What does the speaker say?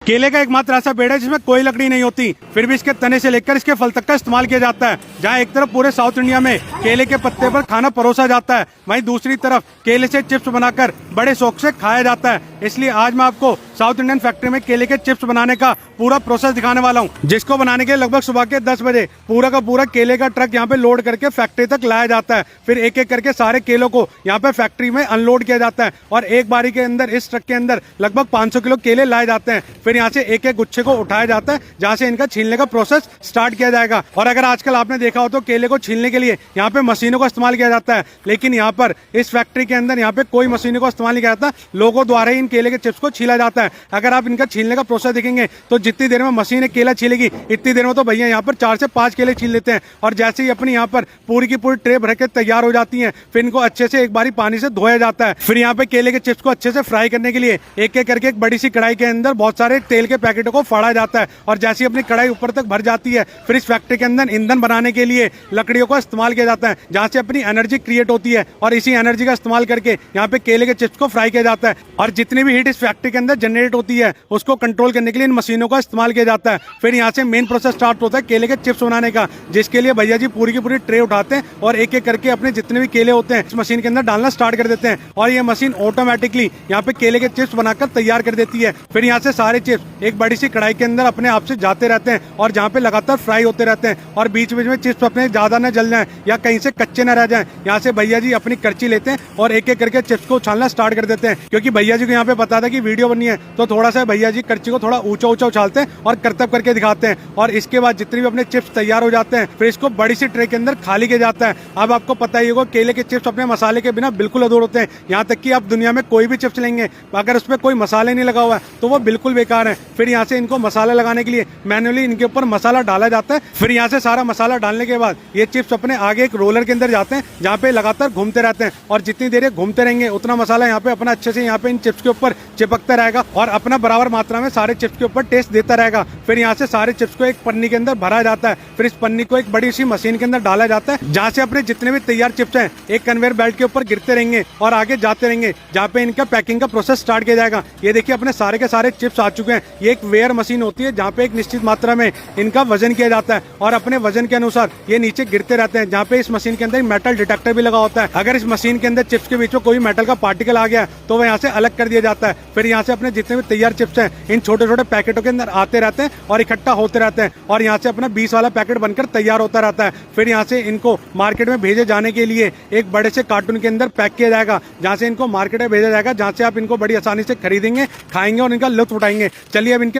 केले का एकमात्र ऐसा पेड़ है जिसमें कोई लकड़ी नहीं होती, फिर भी इसके तने से लेकर इसके फल तक का इस्तेमाल किया जाता है। जहाँ एक तरफ पूरे साउथ इंडिया में केले के पत्ते पर खाना परोसा जाता है, वहीं दूसरी तरफ केले से चिप्स बनाकर बड़े शौक से खाया जाता है। इसलिए आज मैं आपको साउथ इंडियन फैक्ट्री में केले के चिप्स बनाने का पूरा प्रोसेस दिखाने वाला हूँ, जिसको बनाने के लगभग सुबह के 10 बजे पूरा का पूरा केले का ट्रक यहाँ पे लोड करके फैक्ट्री तक लाया जाता है। फिर एक एक करके सारे केलों को यहाँ पे फैक्ट्री में अनलोड किया जाता है और एक बारी के अंदर इस ट्रक के अंदर लगभग 500 किलो केले लाए जाते हैं। फिर यहाँ से एक एक गुच्छे को उठाया जाता है, जहाँ से इनका छीलने का प्रोसेस स्टार्ट किया जाएगा। और अगर आजकल आपने देखा हो तो केले को छीलने के लिए यहाँ पे मशीनों का इस्तेमाल किया जाता है, लेकिन यहाँ पर इस फैक्ट्री के अंदर यहाँ पे कोई मशीनों का इस्तेमाल नहीं किया जाता, लोगों द्वारा ही इन केले के चिप्स को छीला जाता है। अगर आप इनका छीलने का प्रोसेस देखेंगे तो जितनी देर में मशीन केला छीलेगी इतनी देर में तो भैया यहाँ पर 4 से 5 केले छील लेते हैं। और जैसे ही अपनी यहाँ पर पूरी की पूरी ट्रे भर के तैयार हो जाती है, फिर इनको अच्छे से एक बारी पानी से धोया जाता है। फिर यहाँ पे केले के चिप्स को अच्छे से फ्राई करने के लिए एक एक करके एक बड़ी सी कढ़ाई के अंदर बहुत सारे तेल के पैकेटों को फाड़ा जाता है। और जैसे ही अपनी कढ़ाई ऊपर तक भर जाती है, फिर इस फैक्ट्री के अंदर ईंधन बनाने के लिए लकड़ियों का इस्तेमाल किया जाता है, जहाँ से अपनी एनर्जी क्रिएट होती है। और इसी एनर्जी का इस्तेमाल करके यहाँ पे केले के चिप्स को फ्राई किया जाता है। और जितनी भी हीट इस फैक्ट्री के अंदर जनरेट होती है उसको कंट्रोल करने के लिए इन मशीनों का इस्तेमाल किया जाता है। फिर यहाँ से मेन प्रोसेस स्टार्ट होता है केले के चिप्स बनाने का, जिसके लिए भैया जी पूरी की पूरी ट्रे उठाते हैं और एक एक करके अपने जितने भी केले होते हैं इस मशीन के अंदर डालना स्टार्ट कर देते हैं। और ये मशीन ऑटोमेटिकली यहाँ पे केले के चिप्स बनाकर तैयार कर देती है। फिर यहाँ से सारे चिप्स एक बड़ी सी कढ़ाई के अंदर अपने आप से जाते रहते हैं और जहाँ पे लगातार फ्राई होते रहते हैं। और बीच बीच में चिप्स अपने ज्यादा न जल जाए या कहीं से कच्चे न रह जाए, यहाँ से भैया जी अपनी करची लेते हैं और एक एक करके चिप्स को उछालना स्टार्ट कर देते हैं। क्योंकि भैया जी को यहाँ पे पता था कि वीडियो बननी है, तो थोड़ा सा भैया जी करची को थोड़ा ऊंचा ऊंचा उछालते हैं और करतब करके दिखाते हैं। और इसके बाद जितने भी अपने चिप्स तैयार हो जाते हैं, फिर इसको बड़ी सी ट्रे के अंदर खाली किया जाता है। अब आपको पता ही होगा केले के चिप्स अपने मसाले के बिना बिल्कुल अधूरे होते हैं। यहाँ तक कि आप दुनिया में कोई भी चिप्स लेंगे, अगर उसमें कोई मसाले नहीं लगा हुआ है तो वो बिल्कुल बेकार है। फिर यहाँ से इनको मसाला लगाने के लिए मैन्युअली इनके ऊपर मसाला डाला जाता है। फिर यहाँ से सारा मसाला डालने के बाद ये चिप्स अपने आगे एक रोलर के अंदर जाते हैं, जहाँ पे लगातार घूमते रहते हैं। और जितनी देर ये घूमते रहेंगे उतना मसाला यहाँ पे अपना अच्छे से यहाँ पे इन चिप्स के ऊपर चिपकता रहेगा और अपना बराबर मात्रा में सारे चिप्स के ऊपर टेस्ट देता रहेगा। फिर यहाँ से सारे चिप्स को एक पन्नी के अंदर भरा जाता है। फिर इस पन्नी को एक बड़ी सी मशीन के अंदर डाला जाता है, जहाँ से अपने जितने भी तैयार चिप्स हैं एक कन्वेयर बेल्ट के ऊपर गिरते रहेंगे और आगे जाते रहेंगे, जहाँ पे इनका पैकिंग का प्रोसेस स्टार्ट किया जाएगा। ये देखिए अपने सारे के सारे चिप्स आ चुके हैं। ये एक वेयर मशीन होती है, जहाँ पे एक निश्चित मात्रा में इनका वजन किया जाता है और अपने वजन के अनुसार ये नीचे गिरते रहते हैं, जहाँ पे इस मशीन के अंदर मेटल डिटेक्टर भी लगा होता है। अगर इस मशीन के अंदर चिप्स के बीच में कोई मेटल का पार्टिकल आ गया तो वह यहाँ से अलग कर दिया जाता है। फिर यहाँ से अपने जितने भी तैयार चिप्स हैं इन छोटे छोटे पैकेटों के अंदर आते रहते हैं और इकट्ठा होते रहते हैं और यहाँ से अपना 20 वाला पैकेट बनकर तैयार होता रहता है। फिर यहाँ से इनको मार्केट में भेजे जाने के लिए एक बड़े से कार्टून के अंदर पैक किया जाएगा, जहाँ से इनको मार्केट में भेजा जाएगा, जहाँ से आप इनको बड़ी आसानी से खरीदेंगे, खाएंगे और इनका लुत्फ उठाएंगे। चलिए अब इनके